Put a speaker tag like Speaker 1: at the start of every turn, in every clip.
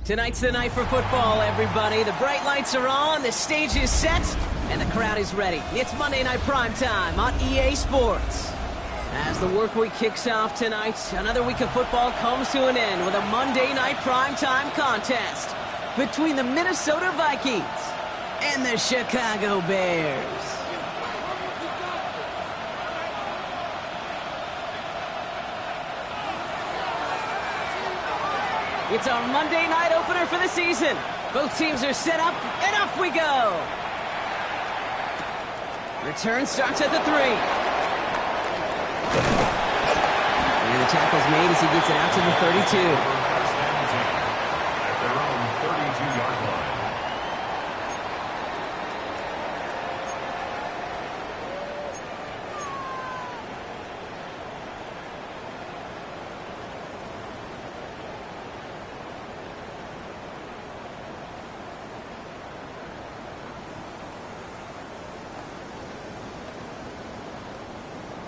Speaker 1: Tonight's the night for football, everybody. The bright lights are on, the stage is set, and the crowd is ready. It's Monday Night Primetime on EA Sports. As the work week kicks off tonight, another week of football comes to an end with a Monday Night Primetime contest between the Minnesota Vikings and the Chicago Bears. It's our Monday night opener for the season. Both teams are set up, and off we go. Return starts at the 3. And the tackle's made as he gets it out to the 32.
Speaker 2: At their own 32-yard line.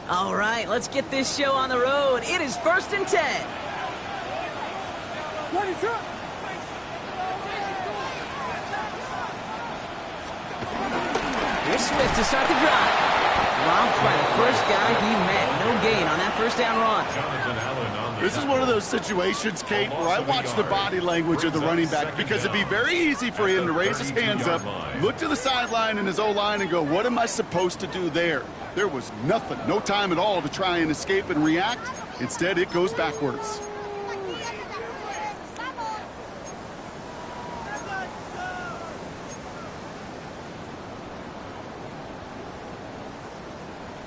Speaker 1: All right, let's get this show on the road. It is 1st and 10. Here's Swift to start the drive. Robbed by the first guy he met. No gain on that first down run.
Speaker 3: This is one of those situations, Kate, where I watch the body language of the running back because it'd be very easy for him to raise his hands up, look to the sideline in his O-line and go, what am I supposed to do there? There was nothing, no time at all to try and escape and react. Instead, it goes backwards.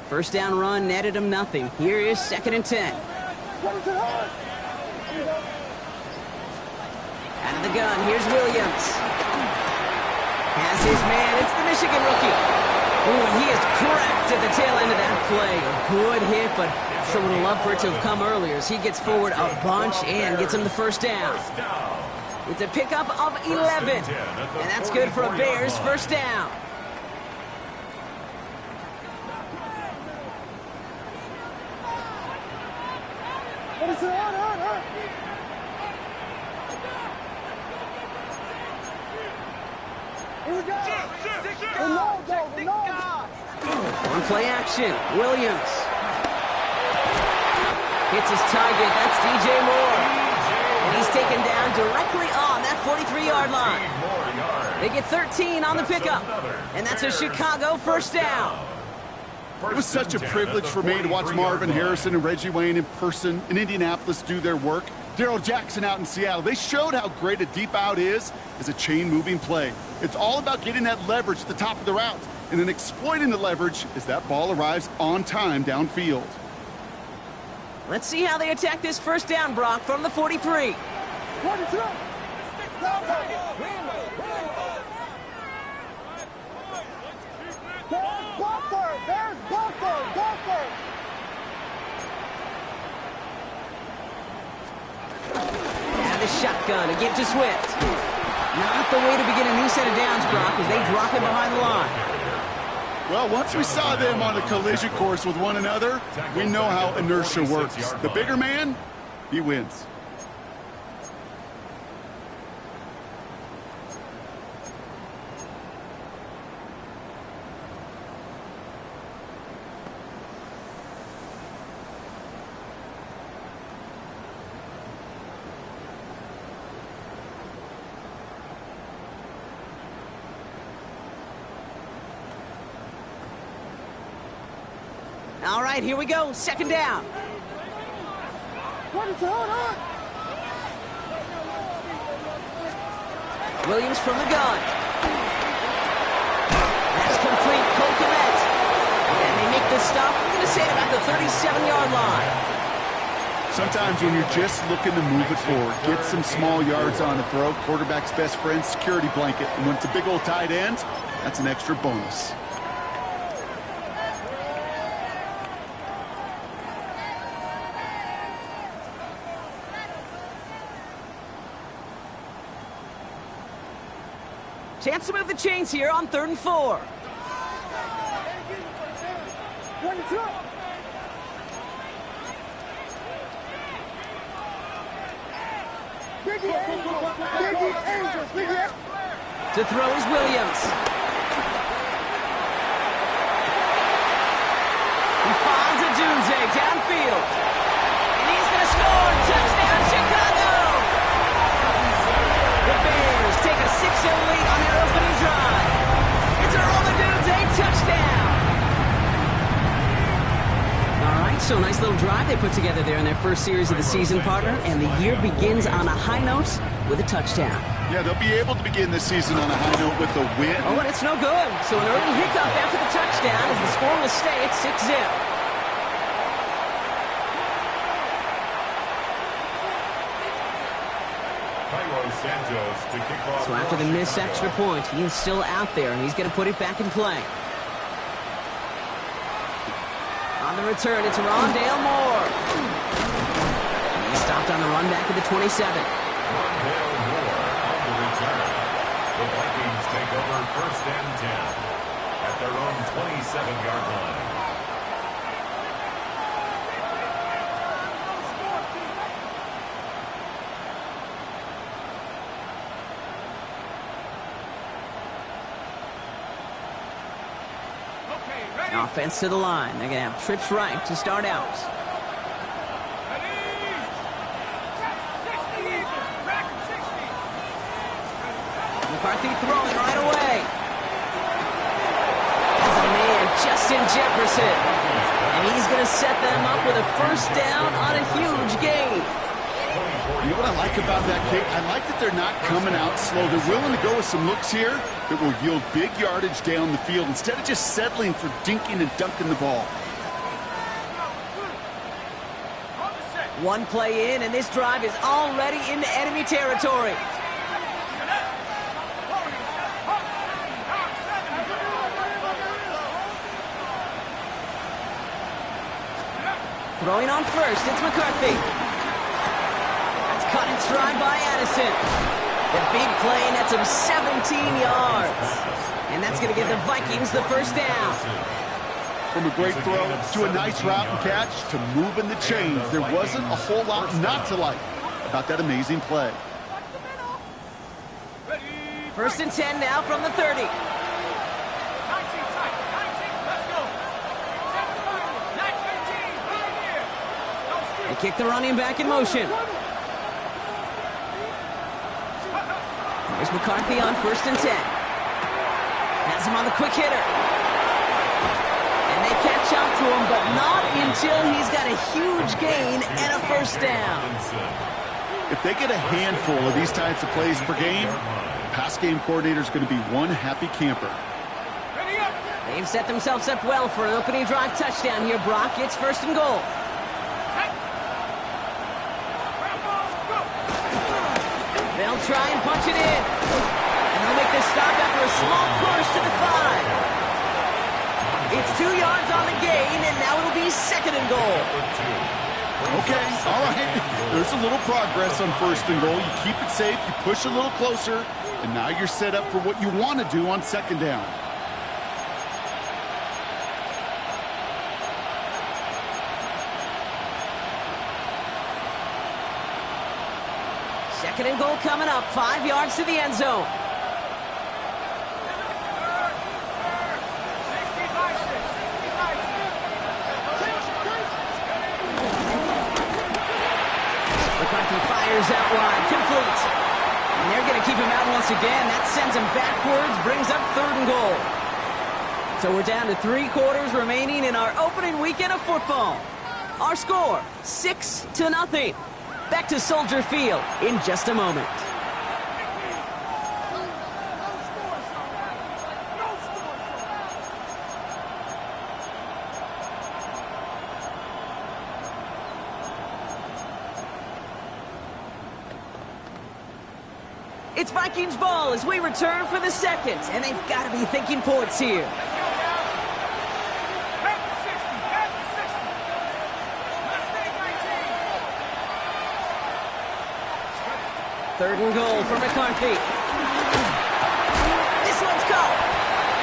Speaker 1: First down run netted him nothing. Here is 2nd and 10. Out of the gun, here's Williams. Has his man, it's the Michigan rookie. Ooh, and he is cracked at the tail end of that play. A good hit, but sure would have loved for it to have come earlier as he gets forward a bunch and gets him the first down. It's a pickup of 11, and that's good for a Bears first down. On play action, Williams. Hits his target, that's DJ Moore. And he's taken down directly on that 43-yard line. They get 13 on the pickup. And that's a Chicago first down.
Speaker 3: It was such a privilege for me to watch Marvin Harrison and Reggie Wayne in person in Indianapolis do their work. Darrell Jackson out in Seattle. They showed how great a deep out is as a chain-moving play. It's all about getting that leverage at the top of the route and then exploiting the leverage as that ball arrives on time downfield.
Speaker 1: Let's see how they attack this first down, Brock, from the 43. And the shotgun to give to Swift. Not the way to begin a new set of downs, Brock, as they drop it behind the line.
Speaker 3: Well, once we saw them on a collision course with one another, we know how inertia works. The bigger man, he wins.
Speaker 1: All right, here we go. 2nd down. Williams from the gun. That's complete. Cole Kmet. And they make the stop. We're going to say it about the 37-yard line.
Speaker 3: Sometimes when you're just looking to move it forward, get some small yards on the throw, quarterback's best friend, security blanket. And when it's a big old tight end, that's an extra bonus.
Speaker 1: Chance to move the chains here on 3rd and 4. To throw is Williams. He finds a Dunze downfield. And he's going to score. Touchdown, Chicago! The Bears take a 6-0 lead on their opening drive. It's a Dunze touchdown. All right, so a nice little drive they put together there in their first series of the season, partner. And the year begins on a high note with a touchdown.
Speaker 3: Yeah, they'll be able to begin the season on a high note with a win.
Speaker 1: Oh, and it's no good. So an early hiccup after the touchdown as the score will stay at 6-0. So after the missed extra point, he is still out there, and he's going to put it back in play. On the return, it's Rondale Moore. He stopped on the run back at the 27.
Speaker 2: Rondale Moore on the return. The Vikings take over 1st and 10 at their own 27-yard line.
Speaker 1: Offense to the line. They're going to have trips right to start out. McCarthy throwing right away. As a man, Justin Jefferson. And he's going to set them up with a 1st down on a huge gain.
Speaker 3: You know what I like about that kick? I like that they're not coming out slow. They're willing to go with some looks here that will yield big yardage down the field instead of just settling for dinking and dunking the ball.
Speaker 1: One play in, and this drive is already into enemy territory. Throwing on first, it's McCarthy. That's cut in stride by Addison. The big play nets him 17 yards. And that's going to give the Vikings the 1st down.
Speaker 3: From a great throw to a nice route and catch to moving the chains, there wasn't a whole lot not to like about that amazing play.
Speaker 1: 1st and 10 now from the 30. They kick the running back in motion. There's McCarthy on 1st and 10. Has him on the quick hitter. And they catch up to him, but not until he's got a huge gain and a 1st down.
Speaker 3: If they get a handful of these types of plays per game, pass game coordinator is going to be one happy camper.
Speaker 1: They've set themselves up well for an opening drive touchdown here, Brock. It's 1st and goal. They'll try and punch it in. And they'll make this stop after a small push to the 5. It's 2 yards on the gain, and now it'll be 2nd and goal.
Speaker 3: Okay, all right. There's a little progress on 1st and goal. You keep it safe, you push a little closer, and now you're set up for what you want to do on 2nd down.
Speaker 1: Second and goal coming up, 5 yards to the end zone. McCarthy fires out wide, complete. And they're going to keep him out once again. That sends him backwards, brings up 3rd and goal. So we're down to 3 quarters remaining in our opening weekend of football. Our score, 6-0. Back to Soldier Field in just a moment. It's Vikings ball as we return for the 2nd, and they've got to be thinking points here. Third and goal for McCarthy. This one's caught.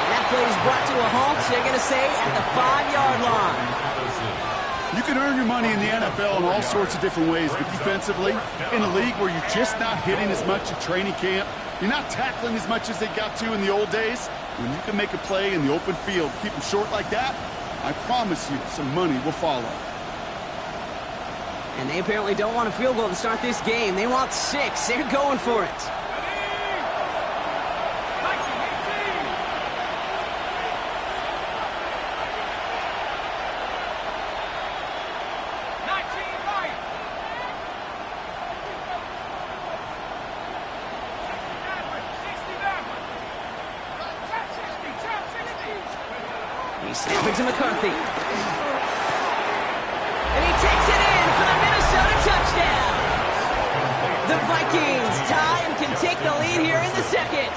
Speaker 1: And that play is brought to a halt, so they're going to say at the 5-yard line.
Speaker 3: You can earn your money in the NFL in all sorts of different ways, but defensively, in a league where you're just not hitting as much at training camp, you're not tackling as much as they got to in the old days, when you can make a play in the open field, keep them short like that, I promise you some money will follow.
Speaker 1: And they apparently don't want a field goal to start this game. They want 6. They're going for it. He's snapping to McCarthy. And he takes it in for the Minnesota touchdown. The Vikings tie and can take the lead here in the second.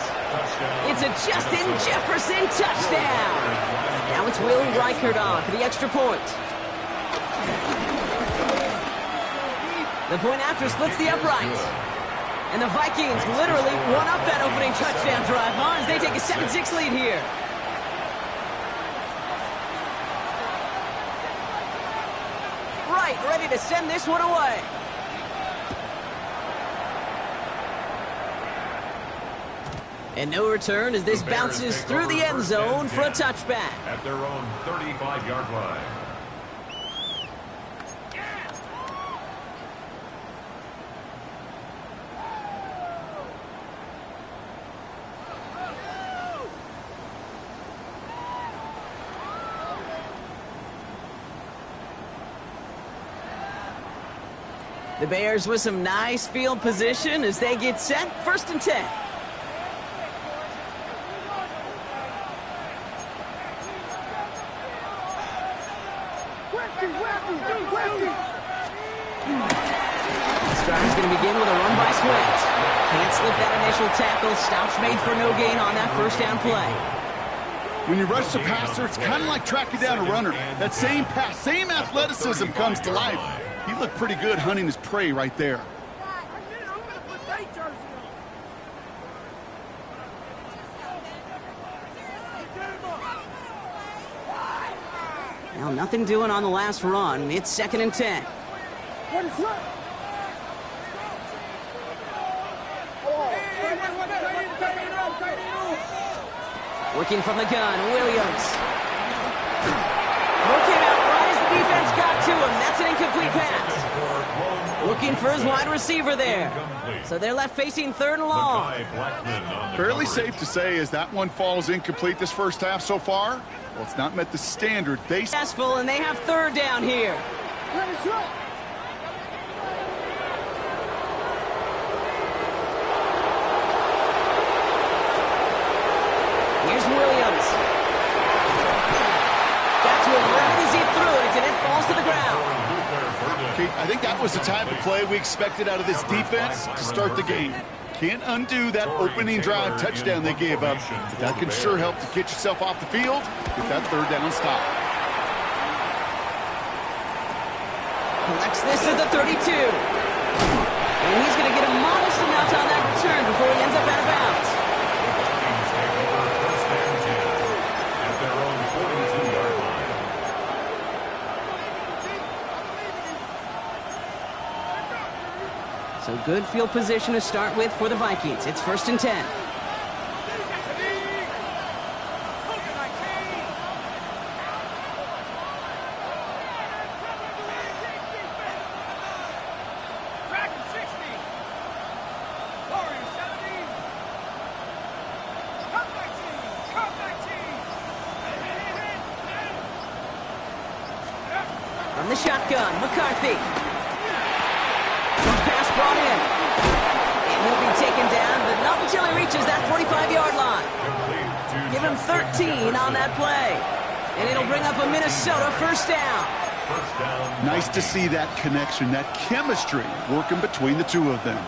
Speaker 1: It's a Justin Jefferson touchdown. Now it's Will Reichert on for the extra point. The point after splits the upright. And the Vikings literally won up that opening touchdown drive on as they take a 7-6 lead here. Right, ready to send this one away. And no return as this bounces through the end zone for a touchback.
Speaker 2: At their own 35-yard line.
Speaker 1: The Bears with some nice field position as they get set. 1st and 10. This drive is going to begin with a run by Swift. Can't slip that initial tackle. Stops made for no gain on that first down play.
Speaker 3: When you rush the passer, it's kind of like tracking down a runner. That same pass, same athleticism comes to life. He looked pretty good hunting his prey right there.
Speaker 1: Well, nothing doing on the last run. It's 2nd and 10. Working from the gun, Williams. Looking out right as the defense got to him. That's an incomplete pass. Looking for his wide receiver there. So they're left facing 3rd and long.
Speaker 3: Fairly safe to say as that one falls incomplete this first half so far. Well, it's not met the standard they...
Speaker 1: Successful, and they have 3rd down here. Here's Williams. Got to him right as he threw it, and it falls to the ground.
Speaker 3: Okay, I think that was the type of play we expected out of this defense to start the game. Can't undo that opening drive touchdown they gave up, but that can sure help to get yourself off the field with that 3rd down stop.
Speaker 1: Collects this at the 32. And he's going to get a modest amount on that return before he ends up out of bounds.
Speaker 2: At their own 42-yard line.
Speaker 1: So good field position to start with for the Vikings. It's 1st and 10. From the shotgun, McCarthy. Pass brought in. And he'll be taken down, but not until he reaches that 45-yard line. Give him 13 on that play. And it'll bring up a Minnesota 1st down.
Speaker 3: Nice to see that connection, that chemistry working between the two of them.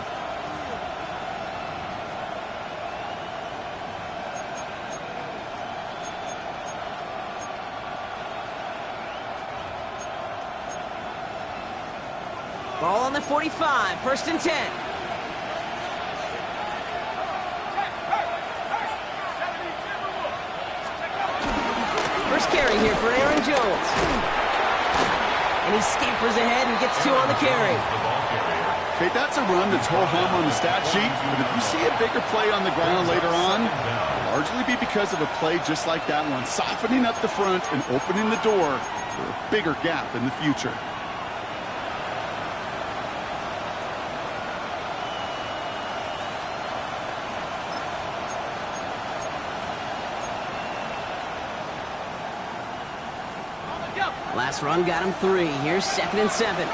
Speaker 1: Ball on the 45, 1st and 10. First carry here for Aaron Jones. And he scampers ahead and gets 2 on the carry.
Speaker 3: Okay, that's a run that's ho-hum on the stat sheet, but if you see a bigger play on the ground later on, it'll largely be because of a play just like that one, softening up the front and opening the door for a bigger gap in the future.
Speaker 1: Last run got him 3. Here's 2nd and 7.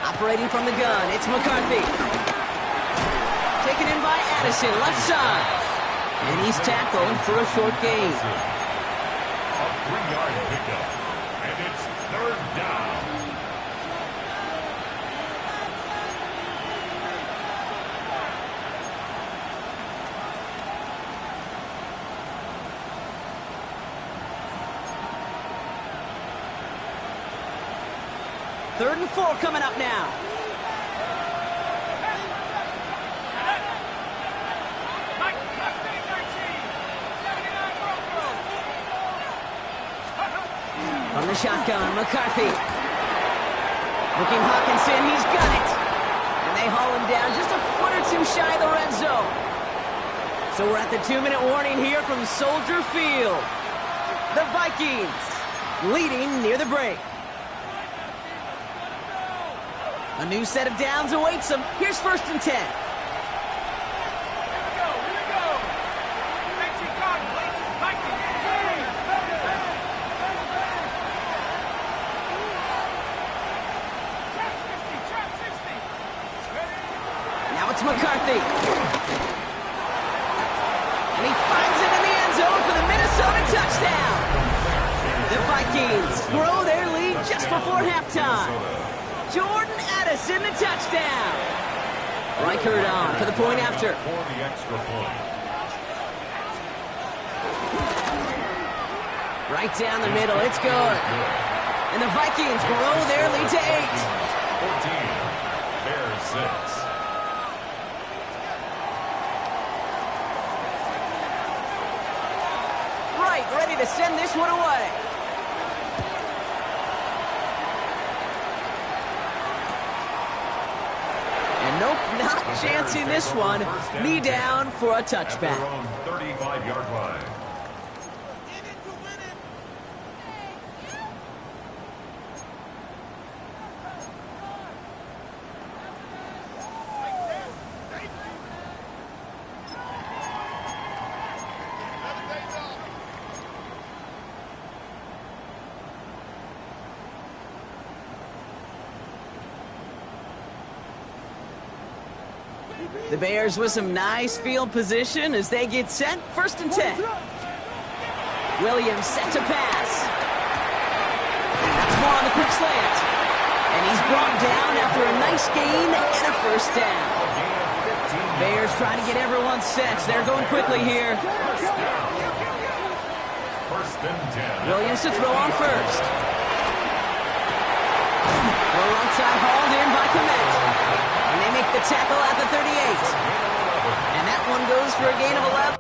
Speaker 1: Operating from the gun, it's McCarthy. Taken in by Addison, left side. And he's tackled for a short gain.
Speaker 2: A 3-yard pickup. And it's 3rd down.
Speaker 1: Third and 4 coming up now. From the shotgun, McCarthy. Looking Hawkinson, he's got it. And they haul him down just a foot or 2 shy of the red zone. So we're at the 2-minute warning here from Soldier Field. The Vikings leading near the break. A new set of downs awaits them. Here's 1st and 10. Now it's McCarthy. And he finds it in the end zone for the Minnesota touchdown. The Vikings grow their lead just before halftime. Jordan Addison, the touchdown. Reichert on for the point after.
Speaker 2: For the extra point.
Speaker 1: Right down the middle, it's good. And the Vikings grow their lead to 8.
Speaker 2: 14, Bears 6.
Speaker 1: Right, ready to send this one away. Nope, not chancing this one. Knee down for a touchback.
Speaker 2: At their own 35-yard line.
Speaker 1: The Bears with some nice field position as they get set. 1st and 10. Williams set to pass. That's more on the quick slant. And he's brought down after a nice gain and a 1st down. Bears trying to get everyone set. They're going quickly here.
Speaker 2: 1st and 10.
Speaker 1: Williams to throw on 1st. Well, onside hauled in by Komet. And they make the tackle at the 38. And that one goes for a gain of 11.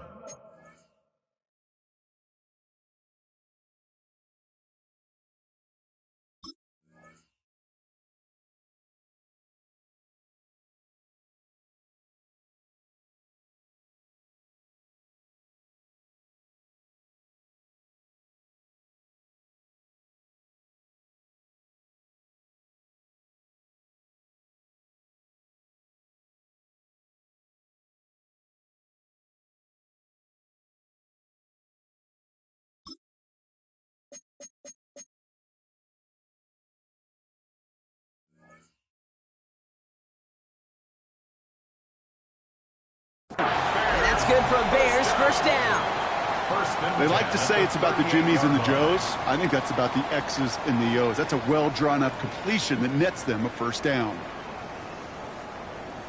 Speaker 1: And that's good for a Bears 1st down.
Speaker 3: They like to say it's about the Jimmies and the Joes. I think that's about the X's and the O's. That's a well-drawn-up completion that nets them a 1st down.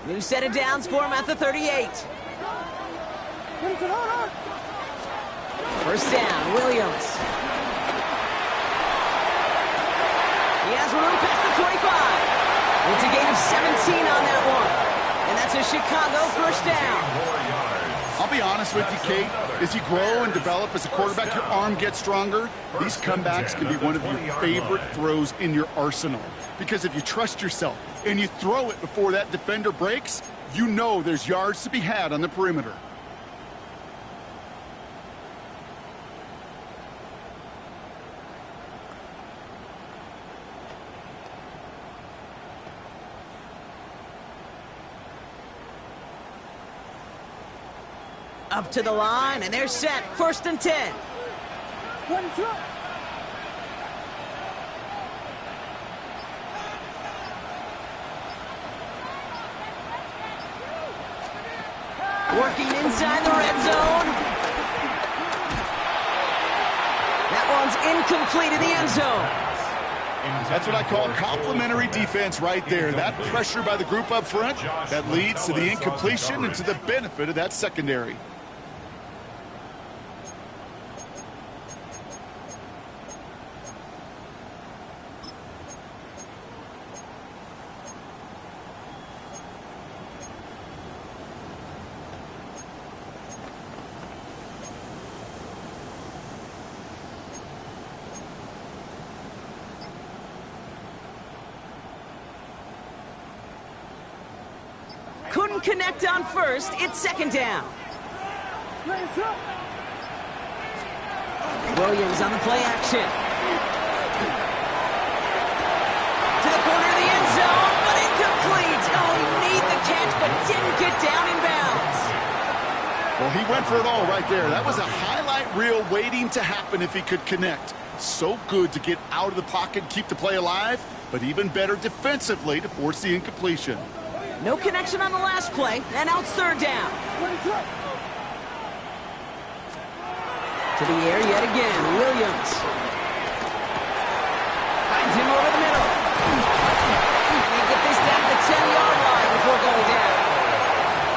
Speaker 1: New set of downs for him at the 38. 1st down, Williams. He has room past the 25. It's a gain of 17 on that one. And that's a Chicago first down.
Speaker 3: I'll be honest with you, Kate. As you grow and develop as a quarterback, your arm gets stronger. These comebacks can be one of your favorite throws in your arsenal. Because if you trust yourself and you throw it before that defender breaks, you know there's yards to be had on the perimeter.
Speaker 1: Up to the line, and they're set. 1st and 10. Working inside the red zone. That one's incomplete in the end zone.
Speaker 3: That's what I call complimentary defense right there. That pressure by the group up front, that leads to the incompletion and to the benefit of that secondary.
Speaker 1: Couldn't connect on first. It's 2nd down. Williams on the play action. To the corner of the end zone, but incomplete. Oh, he made the catch, but didn't get down in bounds.
Speaker 3: Well, he went for it all right there. That was a highlight reel waiting to happen if he could connect. So good to get out of the pocket and keep the play alive, but even better defensively to force the incompletion.
Speaker 1: No connection on the last play, and now it's 3rd down. To the air yet again, Williams. Finds him over the middle. And they get this down to the 10-yard line before going down.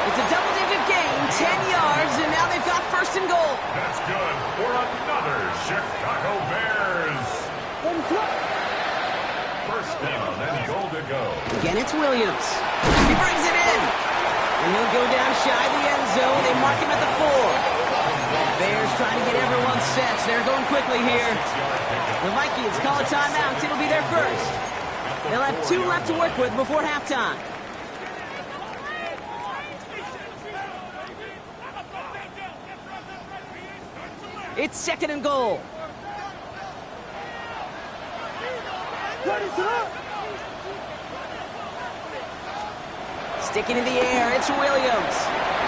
Speaker 1: It's a double-digit gain, 10 yards, and now they've got 1st and goal.
Speaker 2: That's good for another Chicago Bears. 1st down and goal to go.
Speaker 1: Again, it's Williams. He brings it in. And he'll go down shy of the end zone. They mark him at the 4. Bears trying to get everyone set. They're going quickly here. The Vikings call a timeout. It'll be their first. They'll have 2 left to work with before halftime. It's 2nd and goal. Sticking in the air, it's Williams.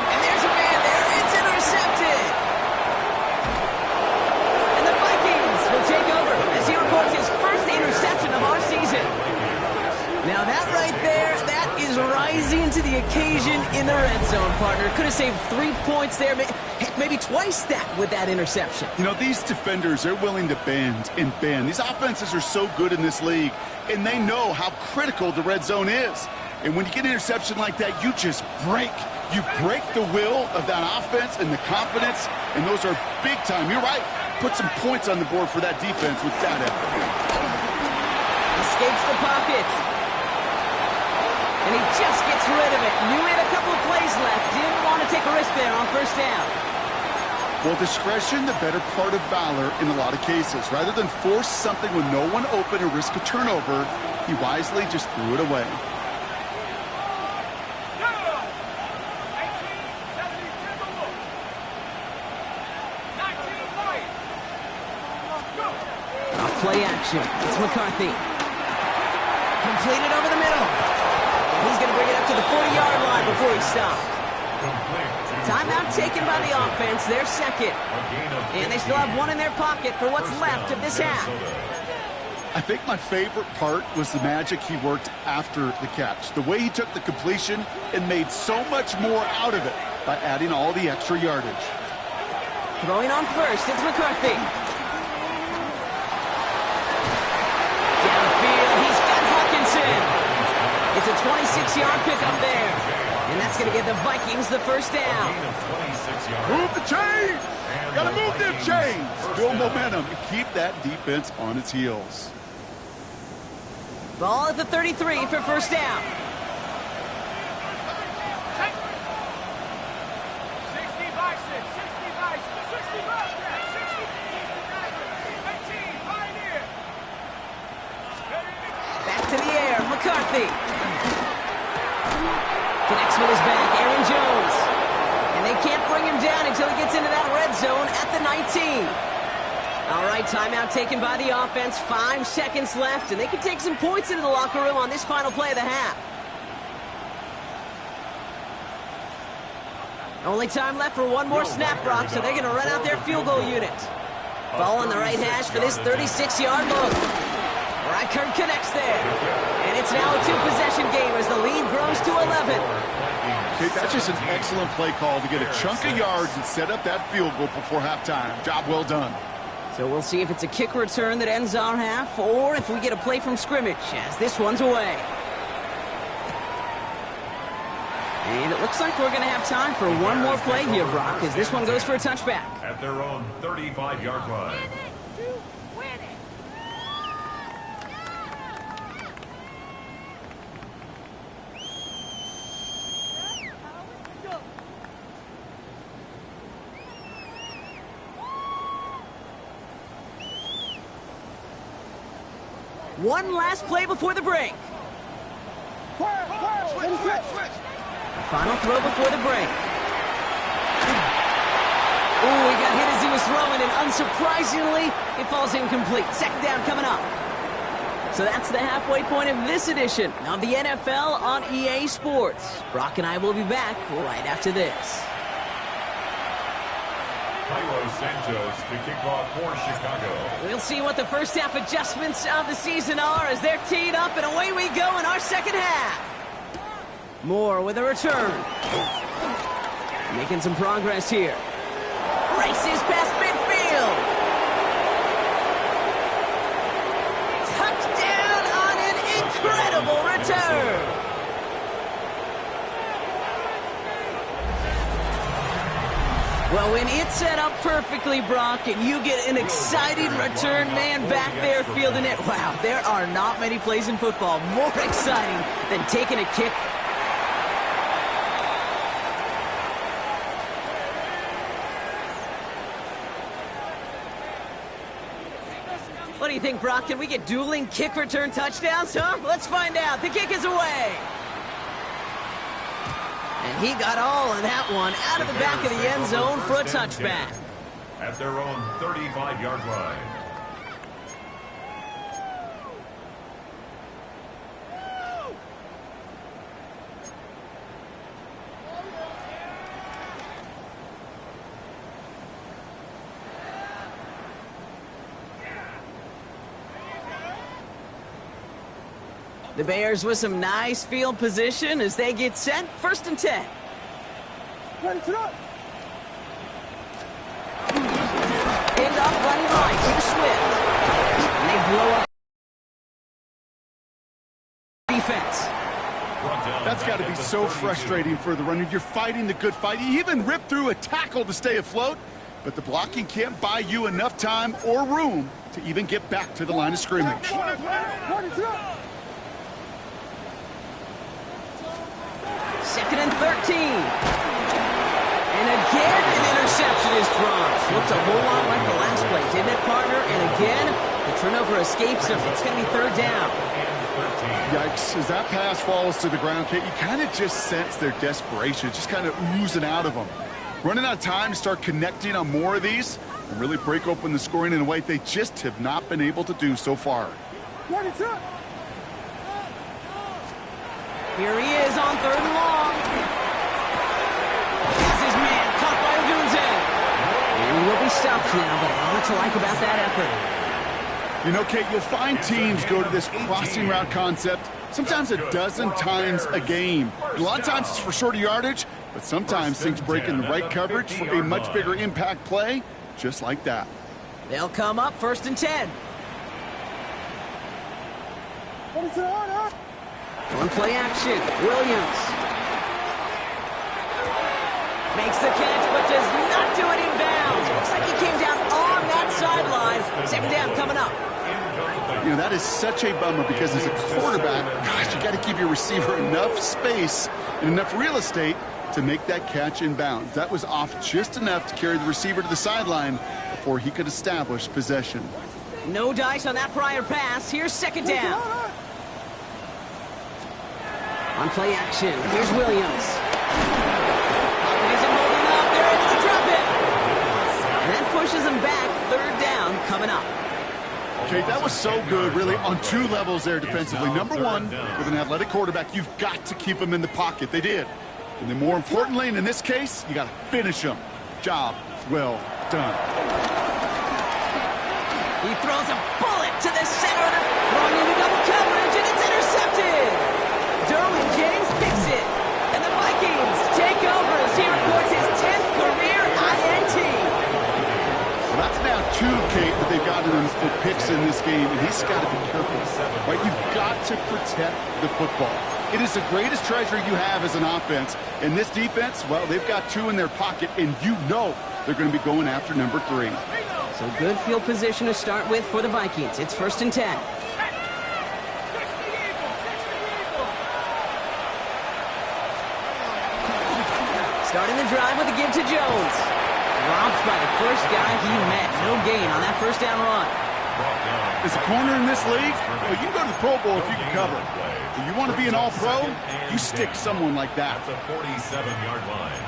Speaker 1: And there's a man there, it's intercepted. And the Vikings will take over as he records his first interception of our season. Now that right there, that is rising to the occasion in the red zone, partner. Could have saved 3 points there, heck, maybe twice that with that interception.
Speaker 3: You know, these defenders, they're willing to bend and bend. These offenses are so good in this league, and they know how critical the red zone is. And when you get an interception like that, you just break. You break the will of that offense and the confidence, and those are big time. You're right. Put some points on the board for that defense with that effort.
Speaker 1: Escapes the pocket. And he just gets rid of it. Knew he had a couple of plays left. Didn't want to take a risk there on 1st down.
Speaker 3: Well, discretion, the better part of valor in a lot of cases. Rather than force something with no one open and risk a turnover, he wisely just threw it away.
Speaker 1: Play action. It's McCarthy. Completed over the middle. He's going to bring it up to the 40-yard line before he stopped. Timeout taken by the offense. They're 2nd. And they still have 1 in their pocket for what's left of this half.
Speaker 3: I think my favorite part was the magic he worked after the catch. The way he took the completion and made so much more out of it by adding all the extra yardage.
Speaker 1: Throwing on first, it's McCarthy. It's a 26-yard pickup there. And that's going to give the Vikings the 1st down.
Speaker 3: Move the chains! Got to move them chains! Build momentum and keep that defense on its heels.
Speaker 1: Ball at the 33 for first down.
Speaker 4: 65, 18,
Speaker 1: Back to the air, McCarthy. Connects with his back, Aaron Jones. And they can't bring him down until he gets into that red zone at the 19. All right, timeout taken by the offense. 5 seconds left, and they can take some points into the locker room on this final play of the half. Only time left for one more snap, Brock, so they're going to run out their field goal unit. Ball on the right hash for this 36-yard look. Reichert connects there. And it's now a two-possession game as the lead grows to 11.
Speaker 3: Okay, that's just an excellent play call to get a chunk of yards and set up that field goal before halftime. Job well done.
Speaker 1: So we'll see if it's a kick return that ends our half or if we get a play from scrimmage as this one's away. And it looks like we're going to have time for one more play here, Brock, as this one goes for a touchback.
Speaker 2: At their own 35-yard line.
Speaker 1: One last play before the break. Final throw before the break. Ooh, he got hit as he was throwing, and unsurprisingly, it falls incomplete. Second down coming up. So that's the halfway point of this edition of the NFL on EA Sports. Brock and I will be back right after this.
Speaker 2: Carlos Santos to kick off for Chicago.
Speaker 1: We'll see what the first half adjustments of the season are as they're teed up, and away we go in our second half. Moore with a return. Making some progress here. Races past midfield. Touchdown on an incredible return. Well, when it's set up perfectly, Brock, and you get an exciting return man back there fielding it, wow, there are not many plays in football more exciting than taking a kick. What do you think, Brock? Can we get dueling kick return touchdowns, huh? Let's find out. The kick is away. And he got all of that one out of the back of the end zone for a touchback.
Speaker 2: At their own 35-yard line.
Speaker 1: The Bears with some nice field position as they get set. 1st and 10. End off running right. Too swift. And they blow up defense.
Speaker 3: That's got to be so frustrating for the runner. You're fighting the good fight. You even rip through a tackle to stay afloat, but the blocking can't buy you enough time or room to even get back to the line of scrimmage.
Speaker 1: Second and 13. And again, an interception is dropped. Looked a whole lot like the last play, didn't it, partner? And again, the turnover escapes him. It's going to be 3rd down.
Speaker 3: Yikes. As that pass falls to the ground, Kate, you kind of just sense their desperation. It's just kind of oozing out of them. Running out of time to start connecting on more of these and really break open the scoring in a way they just have not been able to do so far.
Speaker 1: Here he is on 3rd and long. Has his man caught by Ogunze. And he will be stopped now, but a lot to like about that effort.
Speaker 3: You know, Kate, you'll find teams go to this crossing route concept sometimes a dozen times a game. A lot of times it's for shorter yardage, but sometimes things break in the right coverage for a much bigger impact play, just like that.
Speaker 1: They'll come up 1st and 10. On play action, Williams. Makes the catch, but does not do it in bounds. Looks like he came down on that sideline. 2nd down coming up.
Speaker 3: You know, that is such a bummer because as a quarterback, gosh, you got to give your receiver enough space and enough real estate to make that catch in bounds. That was off just enough to carry the receiver to the sideline before he could establish possession.
Speaker 1: No dice on that prior pass. Here's second down. On play action, here's Williams. Pocket isn't holding up. They're able to drop it. And that pushes him back. Third down coming up.
Speaker 3: Okay, that was so good, really, on two levels there defensively. Number one, with an athletic quarterback, you've got to keep him in the pocket. They did. And then more importantly, and in this case, you got to finish him. Job well done.
Speaker 1: He throws a bullet to the center of the throwing into double coverage, and it's intercepted. Derwin James picks it, and the Vikings take over as he records his 10th career INT.
Speaker 3: Well, that's now two, Kate, that they've gotten him for picks in this game, and he's got to be careful. Right? You've got to protect the football. It is the greatest treasure you have as an offense. And this defense, well, they've got two in their pocket, and you know they're going to be going after number 3.
Speaker 1: So good field position to start with for the Vikings. It's 1st and 10. Starting the drive with a give to Jones. Dropped by the first guy he met. No gain on that first down run.
Speaker 3: As a corner in this league, well, you can go to the Pro Bowl if you can cover. If you want to be an all-pro, you stick someone like that.
Speaker 2: At the 47-yard line.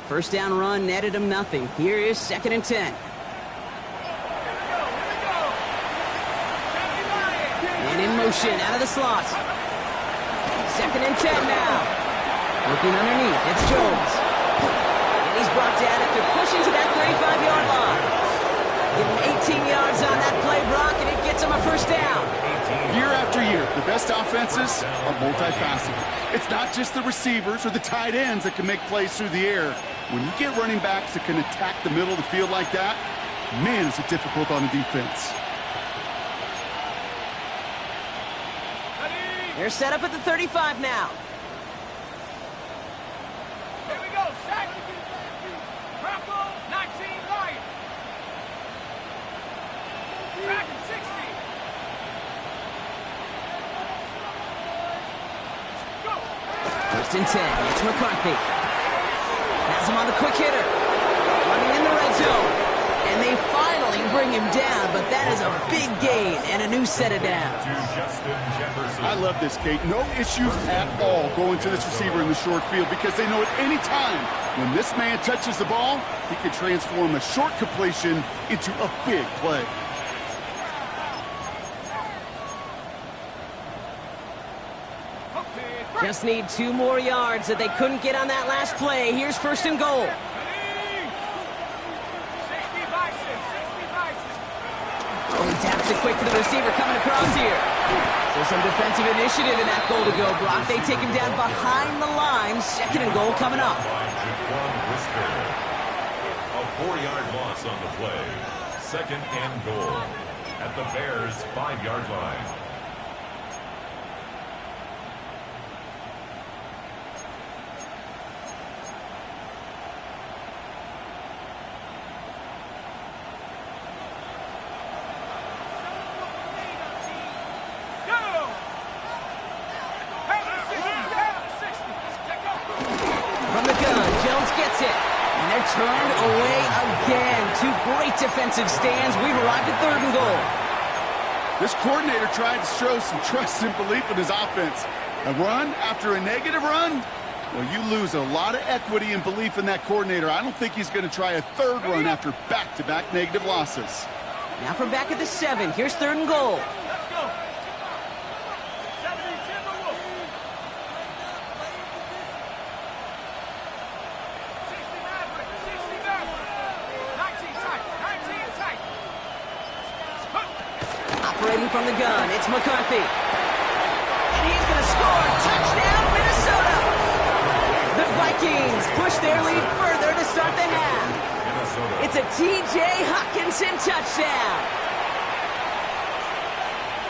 Speaker 1: First down run netted him nothing. Here is 2nd and 10. And in motion out of the slot. 2nd and 10 now. Looking underneath, it's Jones. And he's brought down after pushing to that 35-yard line. Give him 18 yards on that play, Brock, and it gets him a first down.
Speaker 3: Year after year, the best offenses are multifaceted. It's not just the receivers or the tight ends that can make plays through the air. When you get running backs that can attack the middle of the field like that, man, is it difficult on the defense.
Speaker 1: They're set up at the 35 now.
Speaker 4: Here we go, sack. Purple, 19 Lions. Track 60. Go.
Speaker 1: 1st and 10. It's McCarthy. Has him on the quick hitter. Running in the red zone. And they finally bring him down, but that is a big gain and a new set of downs.
Speaker 3: I love this, Kate. No issues at all going to this receiver in the short field because they know at any time when this man touches the ball, he can transform a short completion into a big play.
Speaker 1: Just need 2 more yards that they couldn't get on that last play. Here's 1st and goal.
Speaker 4: 60 Bison, 60 Bison.
Speaker 1: Oh, he taps it quick to the receiver coming across here. So some defensive initiative in that goal to go, Brock. They take him down behind the line. 2nd and goal coming up.
Speaker 2: A 4-yard loss on the play. 2nd and goal at the Bears' 5-yard line.
Speaker 1: Turned away again. 2 great defensive stands. We've arrived at 3rd and goal.
Speaker 3: This coordinator tried to show some trust and belief in his offense. A run after a negative run? Well, you lose a lot of equity and belief in that coordinator. I don't think he's going to try a 3rd run after back-to-back negative losses.
Speaker 1: Now from back at the 7. Here's 3rd and goal.
Speaker 4: Let's go. 70 Timberwolves. 60 Maverick, 60 Maverick. 19 tight, 19 tight.
Speaker 1: Operating from the gun, it's McCarthy. And he's going to score. Touchdown, Minnesota. The Vikings push their lead further to start the half. It's a T.J. Hockenson touchdown.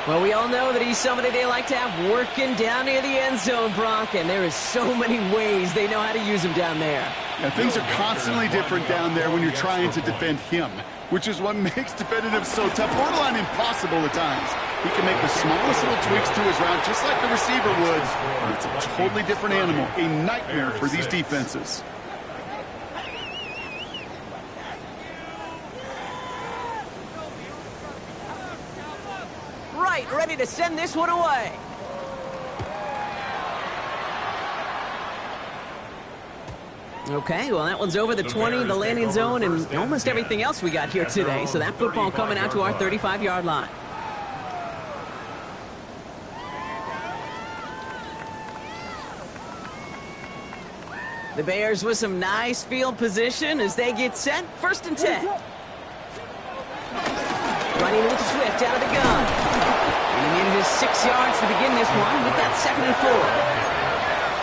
Speaker 1: Well, we all know that he's somebody they like to have working down near the end zone, Brock, and there is so many ways they know how to use him down there.
Speaker 3: Yeah, things are constantly different down there when you're trying to defend him, which is what makes defending him so tough, borderline impossible at times. He can make the smallest little tweaks to his route, just like the receiver would. And it's a totally different animal, a nightmare for these defenses.
Speaker 1: Right, ready to send this one away. Okay, well, that one's over the 20, the landing zone, and almost everything else we got here today. So that football coming out to our 35-yard line. The Bears with some nice field position as they get set. 1st and 10. Running with Swift out of the gun. And he needed his 6 yards to begin this one with that 2nd and 4.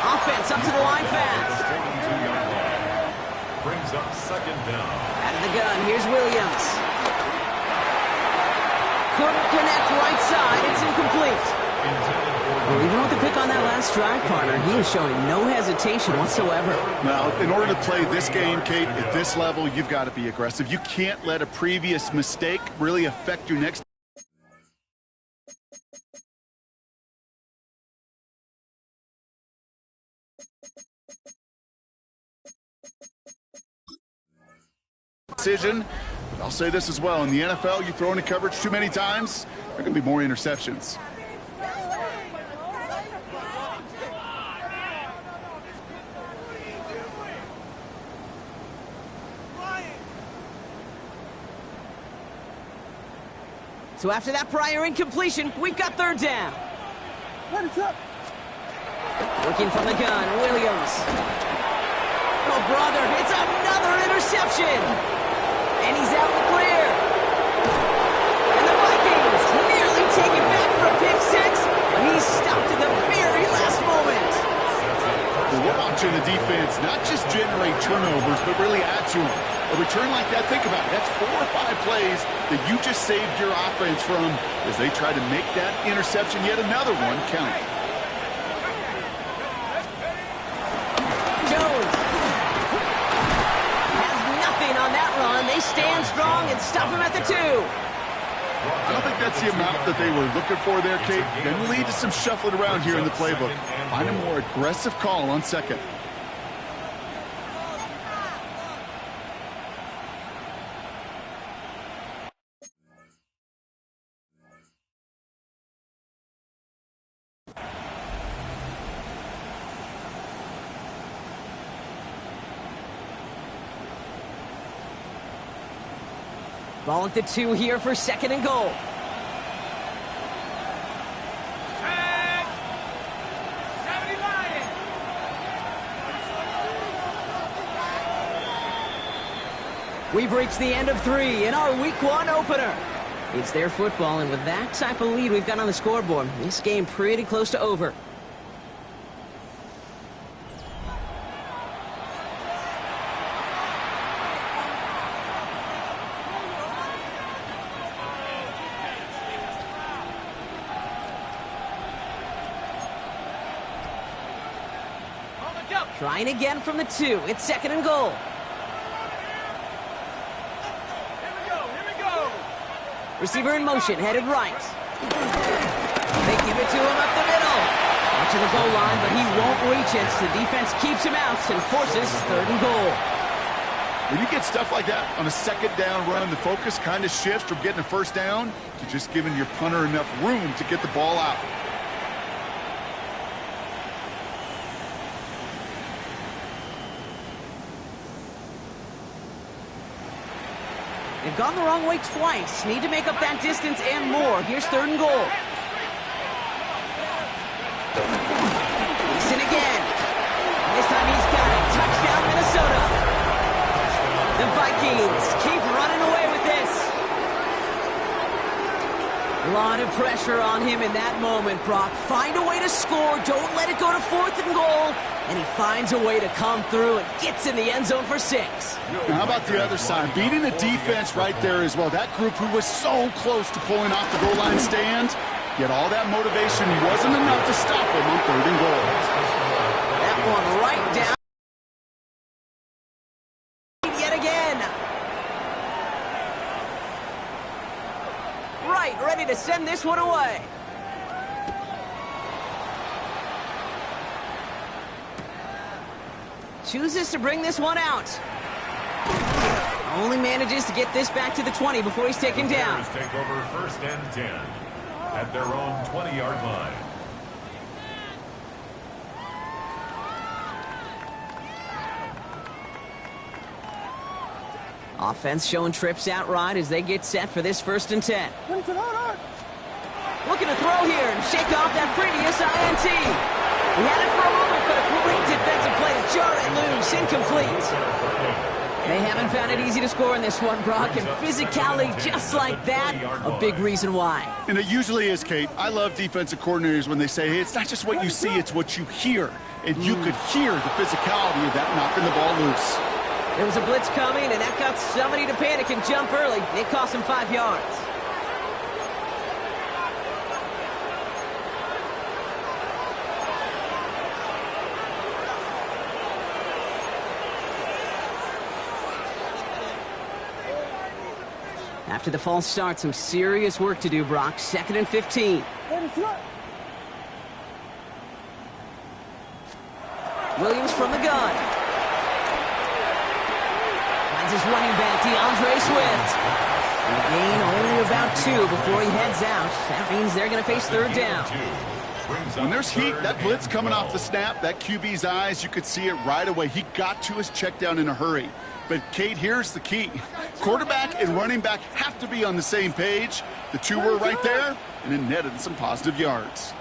Speaker 1: Offense up to the line fast.
Speaker 2: Brings up 2nd down.
Speaker 1: Out of the gun, here's Williams. Couldn't connect right side, it's incomplete. Well, even with the pick on that last drive, partner, he is showing no hesitation whatsoever.
Speaker 3: Well, in order to play this game, Kate, at this level, you've got to be aggressive. You can't let a previous mistake really affect your next decision. But I'll say this as well. In the NFL, you throw into coverage too many times, there are going to be more interceptions.
Speaker 1: So after that prior incompletion, we've got 3rd down. Working from the gun, Williams. Oh, brother, it's another interception. And he's out in the clear. And the Vikings nearly take it back for a pick 6, but he's stopped in the very last moment.
Speaker 3: Well, we're watching the defense not just generate turnovers, but really add to them. A return like that, think about it, that's 4 or 5 plays that you just saved your offense from as they try to make that interception, yet another one, count.
Speaker 1: Jones has nothing on that run. They stand strong and stop him at the 2.
Speaker 3: I don't think that's the amount that they were looking for there, Kate. Then lead to some shuffling around here in the playbook. Find a more aggressive call on 2nd.
Speaker 1: Ball at the 2 here for 2nd and goal.
Speaker 4: Tag! 70 Lions!
Speaker 1: We've reached the end of 3 in our Week 1 opener. It's their football, and with that type of lead we've got on the scoreboard, this game pretty close to over. Trying again from the 2. It's 2nd and goal.
Speaker 4: Here we go!
Speaker 1: Receiver in motion, headed right. They give it to him up the middle. Out to the goal line, but he won't reach it. The defense keeps him out and forces 3rd and goal.
Speaker 3: When you get stuff like that on a 2nd down run, the focus kind of shifts from getting a 1st down to just giving your punter enough room to get the ball out.
Speaker 1: They've gone the wrong way twice. Need to make up that distance and more. Here's 3rd and goal. Mason again. This time he's got it. Touchdown, Minnesota. The Vikings keep running away with this. A lot of pressure on him in that moment, Brock. Find a way to score. Don't let it go to 4th and goal. And he finds a way to come through and gets in the end zone for 6.
Speaker 3: Now, how about the other side? Beating the defense right there as well. That group who was so close to pulling off the goal line stand, yet all that motivation wasn't enough to stop him on 3rd and goal.
Speaker 1: That one right down. Yet again. Right, ready to send this one away. Chooses to bring this one out. Only manages to get this back to the 20 before he's taken down.
Speaker 2: The Bears take over 1st and 10 at their own 20-yard line.
Speaker 1: Offense showing trips out right as they get set for this 1st and 10. Looking to throw here and shake off that previous INT. He had it for a moment, but a great defensive play to jar it loose, incomplete. They haven't found it easy to score in this one, Brock, and physicality just like that, a big reason why.
Speaker 3: And it usually is, Kate. I love defensive coordinators when they say, hey, it's not just what you see, it's what you hear. And you could hear the physicality of that knocking the ball loose.
Speaker 1: There was a blitz coming, and that got somebody to panic and jump early. It cost him 5 yards. After the false start, some serious work to do, Brock. 2nd and 15. Williams from the gun. Finds his running back, DeAndre Swift. And a gain only about 2 before he heads out. That means they're going to face 3rd down.
Speaker 3: When there's heat, that blitz coming off the snap, that QB's eyes, you could see it right away. He got to his check down in a hurry. But, Kate, here's the key. Quarterback and running back have to be on the same page. The two were right there, and it netted some positive yards.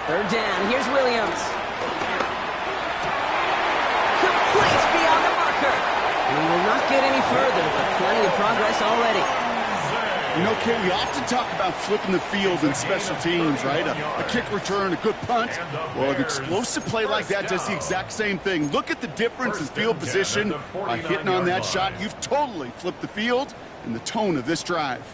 Speaker 1: 3rd down. Here's Williams. Complete beyond the marker. We will not get any further, but plenty of progress already.
Speaker 3: You know, Kate, we often talk about flipping the field in special teams, right? A kick return, a good punt. Well, an explosive play like that does the exact same thing. Look at the difference in field position. By hitting on that shot, you've totally flipped the field and the tone of this drive.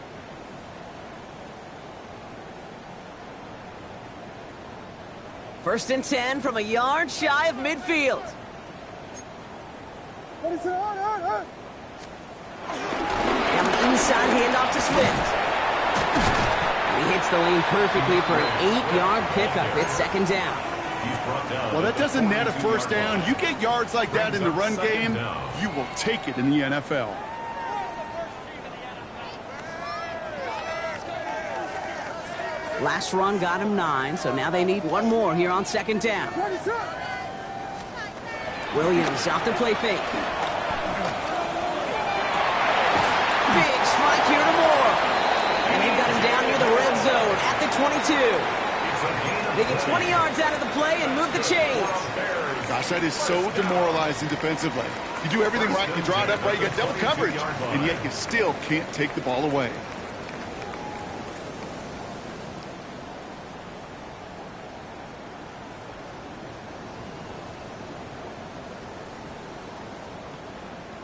Speaker 1: First and 10 from a yard shy of midfield. Now an inside handoff to Swift. He hits the lane perfectly for an 8-yard pickup. It's 2nd down.
Speaker 3: Well, that doesn't net a 1st down. You get yards like that in the run game, you will take it in the NFL.
Speaker 1: Last run got him 9, so now they need one more here on 2nd down. Williams off the play fake. Big strike here to Moore. And they've got him down near the red zone at the 22. They get 20 yards out of the play and move the chains.
Speaker 3: Gosh, that is so demoralizing defensively. You do everything right, you draw it up right, you got double coverage, and yet you still can't take the ball away.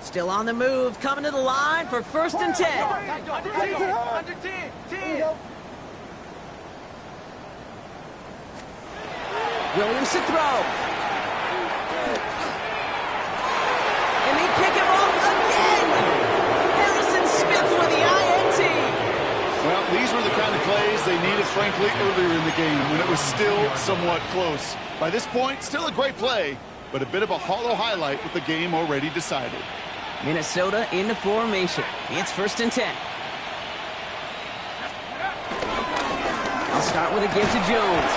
Speaker 1: Still on the move, coming to the line for 1st and 10.
Speaker 4: Under 10. 10.
Speaker 1: Williams to throw. And they pick him off again. Harrison Smith with the INT.
Speaker 3: Well, these were the kind of plays they needed, frankly, earlier in the game when it was still somewhat close. By this point, still a great play, but a bit of a hollow highlight with the game already decided.
Speaker 1: Minnesota into formation. It's 1st and 10. I'll start with a give to Jones.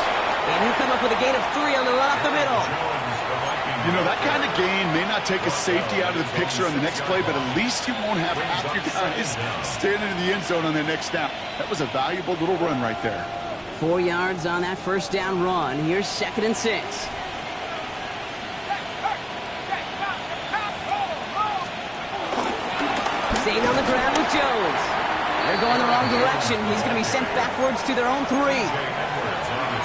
Speaker 1: And he'll come up with a gain of 3 on the run up the middle.
Speaker 3: You know, that kind of gain may not take a safety out of the picture on the next play, but at least you won't have half your guys standing in the end zone on their next snap. That was a valuable little run right there.
Speaker 1: 4 yards on that 1st down run. Here's 2nd and 6. Staying on the ground with Jones. They're going the wrong direction. He's going to be sent backwards to their own 3.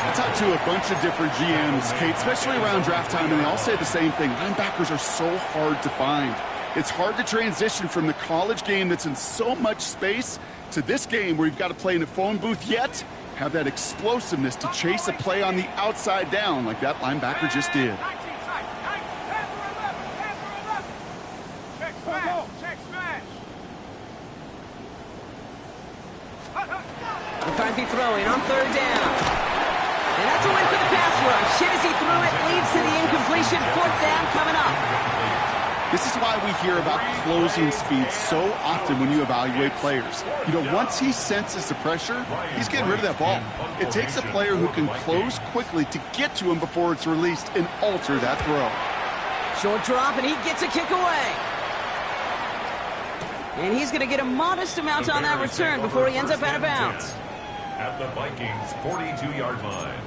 Speaker 3: I talked to a bunch of different GMs, Kate, especially around draft time, and they all say the same thing. Linebackers are so hard to find. It's hard to transition from the college game that's in so much space to this game where you've got to play in a phone booth, yet have that explosiveness to chase a play on the outside down like that linebacker just did.
Speaker 1: McCarthy throwing on third down. And that's a win for the pass rush. Hit as he threw it, leads to the incompletion. Fourth down coming up.
Speaker 3: This is why we hear about closing speed so often when you evaluate players. You know, once he senses the pressure, he's getting rid of that ball. It takes a player who can close quickly to get to him before it's released and alter that throw.
Speaker 1: Short drop, and he gets a kick away. And he's going to get a modest amount on that return before he ends up out of bounds.
Speaker 2: At the Vikings' 42-yard line.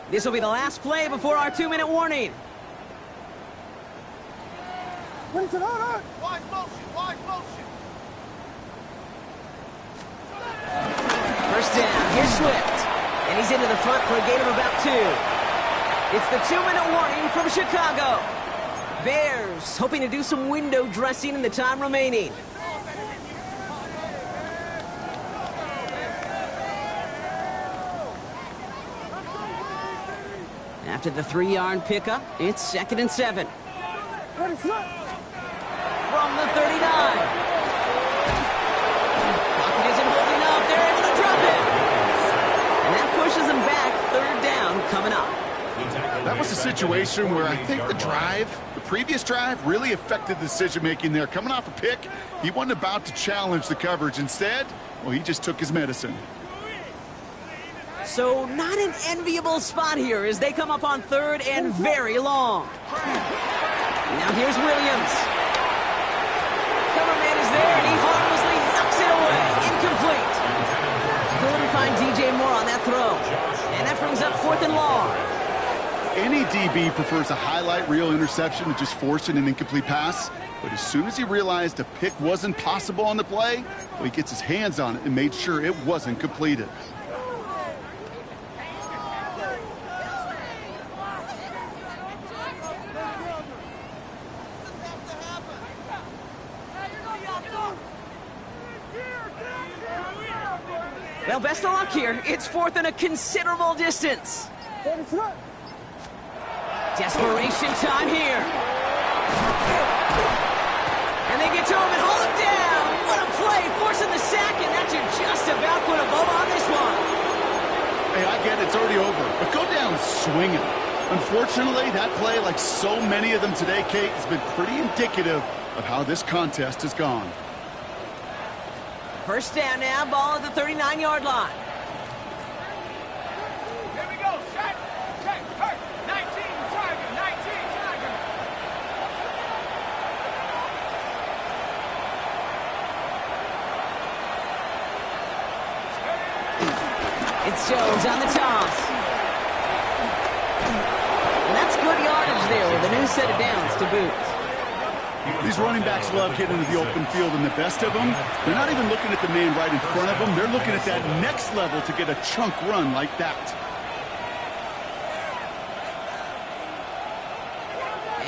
Speaker 1: This will be the last play before our 2-minute warning.
Speaker 4: Wide motion, wide motion.
Speaker 1: First down, here's Swift. And he's into the front for a gain of about 2. It's the 2-minute warning from Chicago. Bears hoping to do some window dressing in the time remaining. After the 3-yard pickup, it's 2nd and 7. From the 39. Pocket isn't holding up. They're able to drop it. And that pushes them back. 3rd down coming up.
Speaker 3: That was a situation where I think the previous drive, really affected the decision-making there. Coming off a pick, he wasn't about to challenge the coverage. Instead, well, he just took his medicine.
Speaker 1: So not an enviable spot here as they come up on 3rd and very long. Now here's Williams. Cover man is there, and he harmlessly knocks it away. Incomplete. Couldn't find DJ Moore on that throw. And that brings up 4th and long.
Speaker 3: Any DB prefers a highlight reel interception to just forcing an incomplete pass. But as soon as he realized a pick wasn't possible on the play, well, he gets his hands on it and made sure it wasn't completed.
Speaker 1: Well, best of luck here. It's 4th and a considerable distance. Desperation time here. And they get to him and hold him down. What a play, forcing the sack, and that should just about put a bow on this one.
Speaker 3: Hey, I get it, it's already over, but go down swinging. Unfortunately, that play, like so many of them today, Kate, has been pretty indicative of how this contest has gone.
Speaker 1: First down now, ball at the 39-yard line.
Speaker 4: Here we go, set, check, hurt, 19, Tiger, 19, Tiger.
Speaker 1: It's Jones on the toss. And that's good yardage there with a new set of downs to boot.
Speaker 3: These running backs love getting into the open field, and the best of them, they're not even looking at the man right in front of them. They're looking at that next level to get a chunk run like that.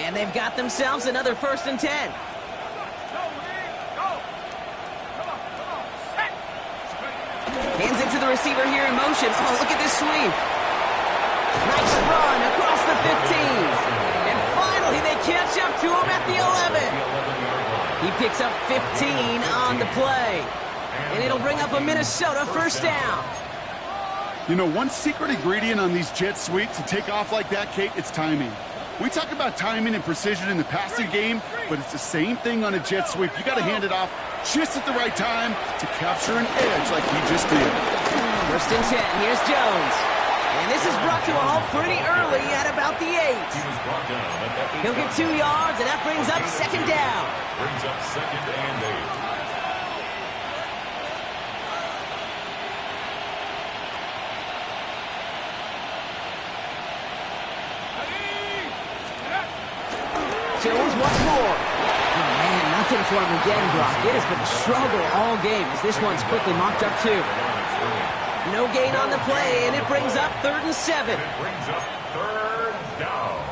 Speaker 1: And they've got themselves another 1st and 10.
Speaker 4: Go, Lee, go. Come on, set.
Speaker 1: Hands it to the receiver here in motion. Oh, look at this sweep. Nice run across the 15. And finally, they catch up to him at the 11. He picks up 15 on the play. And it'll bring up a Minnesota 1st down.
Speaker 3: You know, one secret ingredient on these jet sweeps to take off like that, Kate, it's timing. We talk about timing and precision in the passing game, but it's the same thing on a jet sweep. You got to hand it off just at the right time to capture an edge like he just did.
Speaker 1: 1st and 10. Here's Jones. And this is brought to a halt pretty early at about the 8. He'll get 2 yards, and that brings up 2nd down.
Speaker 2: Brings up 2nd and 8.
Speaker 1: once more. Oh, man, nothing for him again, Brock. It has been a struggle all game as this one's quickly mocked up too. No gain on the play, and it brings up 3rd and 7.
Speaker 2: It brings up 3rd down.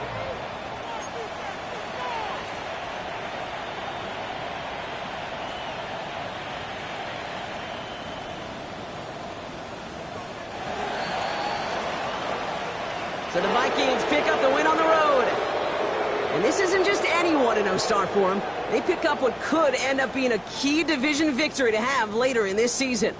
Speaker 1: So the Vikings pick up the win on the road. And this isn't just any 1-0 start for them. They pick up what could end up being a key division victory to have later in this season.